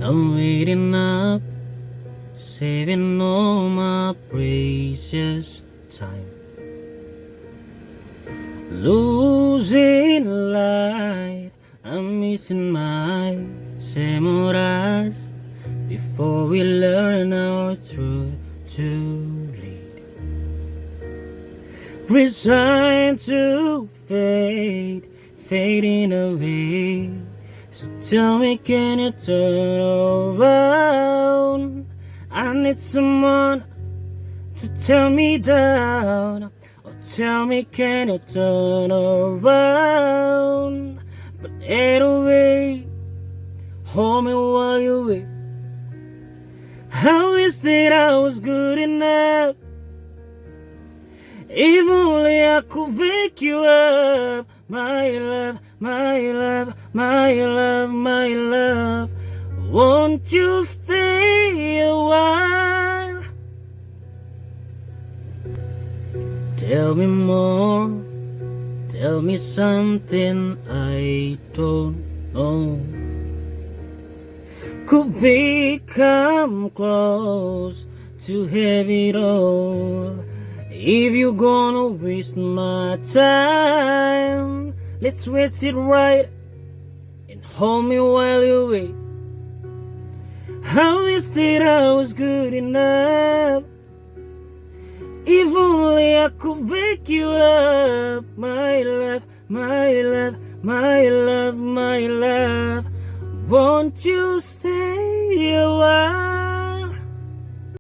I'm waiting up, saving all my precious time. Losing light, I'm missing my samurais before we learn our truth to lead. Resigned to fade, fading away. So tell me, can you turn around? I need someone to tell me down. Or tell me, can you turn around? But anyway, hold me while you wait. I wish that I was good enough. If only I could wake you up, my love, my love, my love, my love. Won't you stay a while? Tell me more, tell me something I don't know. Could we come close to have it all? If you're gonna waste my time, let's waste it right and hold me while you wait. I wish that I was good enough. If only I could wake you up, my love, my love, my love, my love. Won't you stay a while?